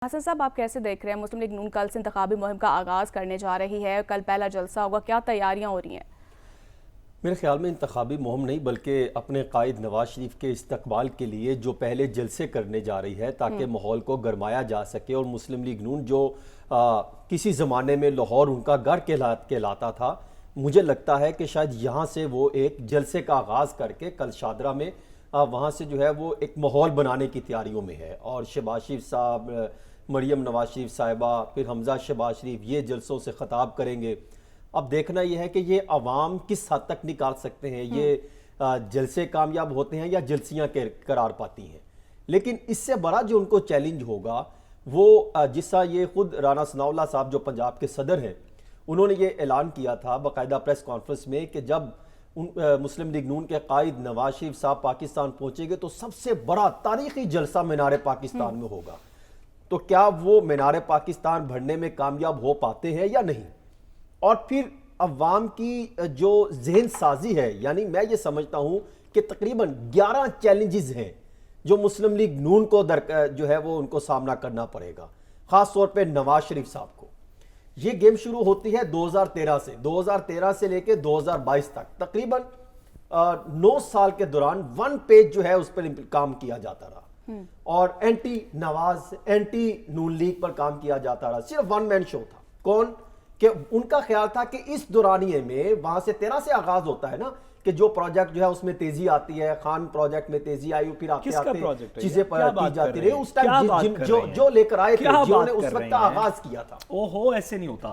حسن صاحب، آپ کیسے دیکھ رہے ہیں مسلم لیگ نون کل سے انتخابی مہم کا آغاز کرنے جا رہی ہے؟ کل پہلا جلسہ ہوگا، کیا تیاریاں ہو رہی ہیں؟ میرے خیال میں انتخابی مہم نہیں بلکہ اپنے قائد نواز شریف کے استقبال کے لیے جو پہلے جلسے کرنے جا رہی ہے تاکہ ماحول کو گرمایا جا سکے، اور مسلم لیگ نون جو کسی زمانے میں لاہور ان کا گھر کہلاتا تھا، مجھے لگتا ہے کہ شاید یہاں سے وہ ایک جلسے کا آغاز کر کے کل شادرہ میں وہاں سے جو ہے وہ ایک ماحول بنانے کی تیاریوں میں ہے، اور شہباز شریف صاحب، مریم نواز شریف صاحبہ، پھر حمزہ شہباز شریف یہ جلسوں سے خطاب کریں گے۔ اب دیکھنا یہ ہے کہ یہ عوام کس حد تک نکال سکتے ہیں، یہ جلسے کامیاب ہوتے ہیں یا جلسیاں قرار پاتی ہیں۔ لیکن اس سے بڑا جو ان کو چیلنج ہوگا وہ جسا یہ خود رانا ثناء اللہ صاحب جو پنجاب کے صدر ہیں، انہوں نے یہ اعلان کیا تھا باقاعدہ پریس کانفرنس میں کہ جب مسلم لیگ نون کے قائد نواز شریف صاحب پاکستان پہنچیں گے تو سب سے بڑا تاریخی جلسہ مینار پاکستان میں ہوگا۔ تو کیا وہ مینار پاکستان بھرنے میں کامیاب ہو پاتے ہیں یا نہیں؟ اور پھر عوام کی جو ذہن سازی ہے، یعنی میں یہ سمجھتا ہوں کہ تقریباً 11 چیلنجز ہیں جو مسلم لیگ نون کو جو ہے وہ ان کو سامنا کرنا پڑے گا، خاص طور پہ نواز شریف صاحب کو۔ یہ گیم شروع ہوتی ہے 2013 سے لے کے 2022 تک، تقریباً 9 سال کے دوران 1 پیج جو ہے اس پر کام کیا جاتا رہا، اور اینٹی نواز، اینٹی نون لیگ پر کام کیا جاتا رہا، صرف 1 مین شو تھا۔ کون کہ ان کا خیال تھا کہ اس دورانیے میں وہاں سے 13 سے آغاز ہوتا ہے نا، کہ جو پروجیکٹ جو ہے اس میں تیزی آتی ہے، خان پروجیکٹ میں تیزی آئی، پھر آتے چیزیں کی جاتی رہی، اس ٹائم جو لے کر آئے تھے جنہوں نے اس وقت آغاز کیا تھا۔ اوہو ایسے نہیں ہوتا،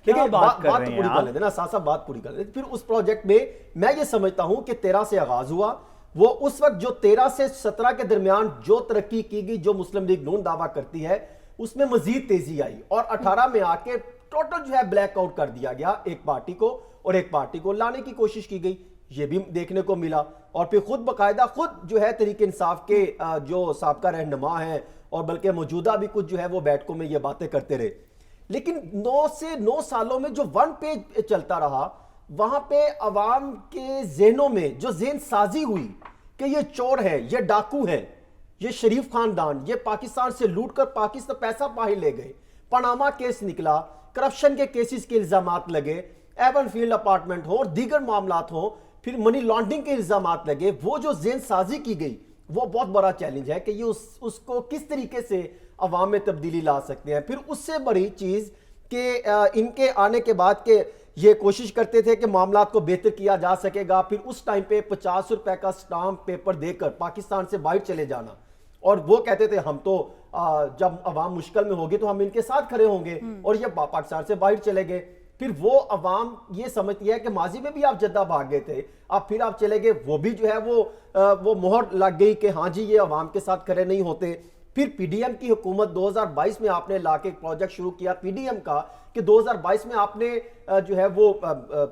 لیکن بات پوری کر لیتے نا ساتھ ساتھ، بات پوری کر لیتے۔ پھر اس پروجیکٹ میں یہ سمجھتا ہوں کہ 13 سے آغاز ہوا، وہ اس وقت جو 13 سے 17 کے درمیان جو ترقی کی گئی، جو مسلم لیگ نون دعویٰ کرتی ہے، اس میں مزید تیزی آئی، اور 18 میں آ کے ٹوٹل جو ہے بلیک آؤٹ کر دیا گیا ایک پارٹی کو، اور ایک پارٹی کو لانے کی کوشش کی گئی، یہ بھی دیکھنے کو ملا۔ اور پھر خود باقاعدہ خود جو ہے تحریک انصاف کے جو سابقہ رہنما ہیں، اور بلکہ موجودہ بھی کچھ جو ہے وہ بیٹھکوں میں یہ باتیں کرتے رہے۔ لیکن 9 سالوں میں جو 1 پیج چلتا رہا، وہاں پہ عوام کے ذہنوں میں جو ذہن سازی ہوئی کہ یہ چور ہے، یہ ڈاکو ہے، یہ شریف خاندان، یہ پاکستان سے لوٹ کر پاکستان پیسہ باہر لے گئے، پاناما کیس نکلا، کرپشن کے کیسز کے الزامات لگے، ایون فیلڈ اپارٹمنٹ ہوں اور دیگر معاملات ہوں، پھر منی لانڈرنگ کے الزامات لگے، وہ جو ذہن سازی کی گئی وہ بہت بڑا چیلنج ہے کہ یہ اس کو کس طریقے سے عوام میں تبدیلی لا سکتے ہیں۔ پھر اس سے بڑی چیز کہ ان کے آنے کے بعد کہ یہ کوشش کرتے تھے کہ معاملات کو بہتر کیا جا سکے گا، پھر اس ٹائم پہ 50 روپے کا سٹامپ پیپر دے کر پاکستان سے باہر چلے جانا، اور وہ کہتے تھے ہم تو جب عوام مشکل میں ہوگی تو ہم ان کے ساتھ کھڑے ہوں گے، اور یہ پاکستان سے باہر چلے گئے۔ پھر وہ عوام یہ سمجھتی ہے کہ ماضی میں بھی آپ جدہ بھاگ گئے تھے، اب پھر آپ چلے گئے، وہ بھی جو ہے وہ مہر لگ گئی کہ ہاں جی یہ عوام کے ساتھ کھڑے نہیں ہوتے۔ پھر پی ڈی ایم کی حکومت 2022 میں آپ نے لا کے ایک پروجیکٹ شروع کیا پی ڈی ایم کا، کہ 2022 میں آپ نے جو ہے وہ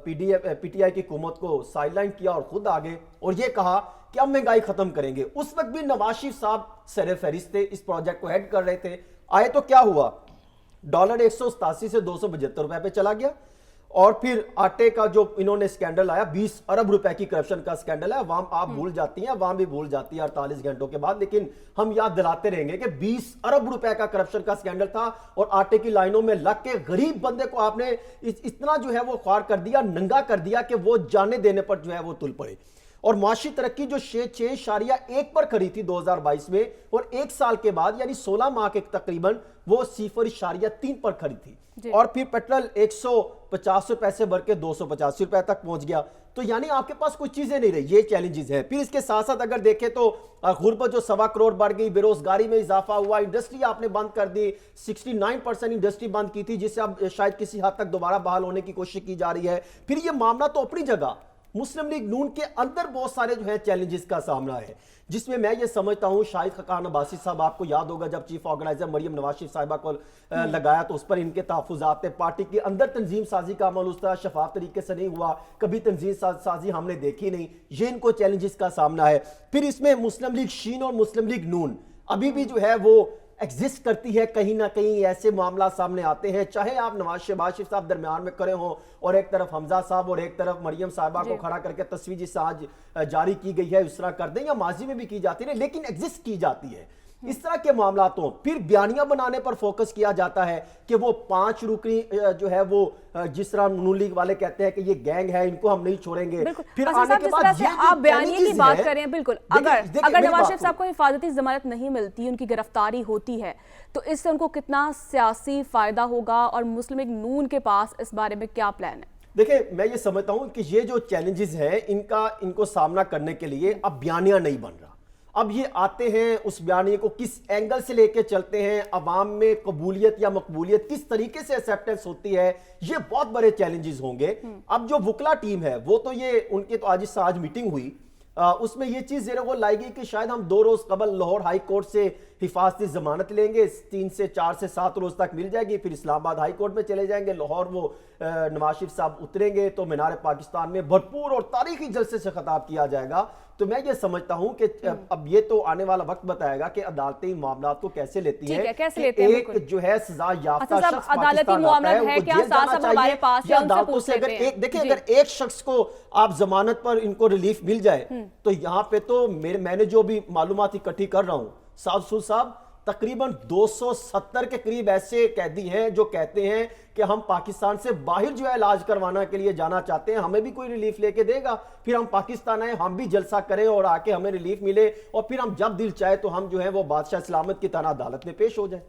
پی ٹی آئی کی حکومت کو سائیڈ لائن کیا اور خود آگے، اور یہ کہا کہ ہم مہنگائی ختم کریں گے۔ اس وقت بھی نواز شریف صاحب سر فہرست تھے، اس پروجیکٹ کو ہیڈ کر رہے تھے۔ آئے تو کیا ہوا، ڈالر 187 سے 275 روپے پہ چلا گیا، اور پھر آٹے کا جو انہوں نے سکینڈل آیا، 20 ارب روپے کی کرپشن کا سکینڈل ہے، عوام آپ بھول جاتی ہیں، عوام بھی بھول جاتی ہے 48 گھنٹوں کے بعد، لیکن ہم یاد دلاتے رہیں گے کہ 20 ارب روپے کا کرپشن کا سکینڈل تھا، اور آٹے کی لائنوں میں لگ کے غریب بندے کو آپ نے اتنا جو ہے وہ خوار کر دیا، ننگا کر دیا کہ وہ جانے دینے پر جو ہے وہ تل پڑے۔ اور معاشی ترقی جو 6.1 پر کھڑی تھی 2022 میں، اور 1 سال کے بعد یعنی 16 ماہ کے تقریباً وہ 0.3 پر کھڑی تھی، اور پھر پیٹرول 150 روپے سے بڑھ کے 285 روپے تک پہنچ گیا۔ تو یعنی آپ کے پاس کوئی چیزیں نہیں رہی، یہ چیلنجز ہیں۔ پھر اس کے ساتھ ساتھ اگر دیکھیں تو غربت جو 1.25 کروڑ بڑھ گئی، بے روزگاری میں اضافہ ہوا، انڈسٹری آپ نے بند کر دی، 69% انڈسٹری بند کی تھی جس سے اب شاید کسی حد تک دوبارہ بحال ہونے کی کوشش کی جا رہی ہے۔ پھر یہ معاملہ تو اپنی جگہ مسلم لیگ نون کے اندر بہت سارے جو ہے چیلنجز کا سامنا ہے، جس میں یہ سمجھتا ہوں شاہد خاقان عباسی صاحب، آپ کو یاد ہوگا جب چیف آرگنائزر مریم نواز شریف صاحبہ کو لگایا تو اس پر ان کے تحفظات تھے، پارٹی کے اندر تنظیم سازی کا عمل اس طرح شفاف طریقے سے نہیں ہوا، کبھی تنظیم سازی ہم نے دیکھی نہیں، یہ ان کو چیلنجز کا سامنا ہے۔ پھر اس میں مسلم لیگ شین اور مسلم لیگ نون ابھی بھی جو ہے وہ ایگزسٹ کرتی ہے، کہیں نہ کہیں ایسے معاملات سامنے آتے ہیں، چاہے آپ نواز شریف صاحب درمیان میں کھڑے ہوں اور ایک طرف حمزہ صاحب اور ایک طرف مریم صاحبہ کو کھڑا کر کے تصویر جس آج جاری کی گئی ہے اس طرح کر دیں، یا ماضی میں بھی کی جاتی ہے لیکن ایگزسٹ کی جاتی ہے۔ اس طرح کے معاملات ہوں. پھر بیانیاں بنانے پر فوکس کیا جاتا ہے کہ وہ 5 رکنی جو ہے وہ جس طرح نون لیگ والے کہتے ہیں کہ یہ گینگ ہے ان کو ہم نہیں چھوڑیں گے. پھر آنے کے بعد آپ بیانیے کی بات کریں بالکل اگر نواز شریف صاحب کو حفاظتی ضمانت نہیں ملتی ان کی گرفتاری ہوتی ہے تو اس سے ان کو کتنا سیاسی فائدہ ہوگا اور مسلم لیگ نون کے پاس اس بارے میں کیا پلان ہے؟ دیکھیں میں یہ سمجھتا ہوں کہ یہ جو چیلنجز ہیں ان کو سامنا کرنے کے لیے اب بیانیہ نہیں بن رہا. اب یہ آتے ہیں اس بیانیے کو کس اینگل سے لے کے چلتے ہیں, عوام میں قبولیت یا مقبولیت کس طریقے سے ایکسیپٹنس ہوتی ہے, یہ بہت بڑے چیلنجز ہوں گے. اب جو وکلا ٹیم ہے وہ تو یہ ان کی تو آج میٹنگ ہوئی, اس میں یہ چیز زیر غور لائی گئی کہ شاید ہم 2 روز قبل لاہور ہائی کورٹ سے حفاظتی ضمانت لیں گے, 3 سے 4 سے 7 روز تک مل جائے گی, پھر اسلام آباد ہائی کورٹ میں چلے جائیں گے, لاہور وہ نواز شریف صاحب اتریں گے تو مینار پاکستان میں بھرپور اور تاریخی جلسے سے خطاب کیا جائے گا. تو میں یہ سمجھتا ہوں کہ اب یہ تو آنے والا وقت بتائے گا کہ عدالتی معاملات کو کیسے لیتی ہیں. ایک جو ہے سزا یافتہ شخص پاکستان آتا ہے ان کو جیل جانا چاہیے یا عدالتوں سے دیکھیں اگر ایک شخص کو آپ ضمانت پر ان کو ریلیف مل جائے تو یہاں پہ تو میں نے جو بھی معلومات اکٹھی کر رہا ہوں صاحب تقریباً 270 کے قریب ایسے قیدی ہیں جو کہتے ہیں کہ ہم پاکستان سے باہر جو ہے علاج کروانا کے لیے جانا چاہتے ہیں, ہمیں بھی کوئی ریلیف لے کے دے گا, پھر ہم پاکستان آئے, ہم بھی جلسہ کریں اور آ کے ہمیں ریلیف ملے اور پھر ہم جب دل چاہے تو ہم جو ہے وہ بادشاہ سلامت کی طرح عدالت میں پیش ہو جائیں.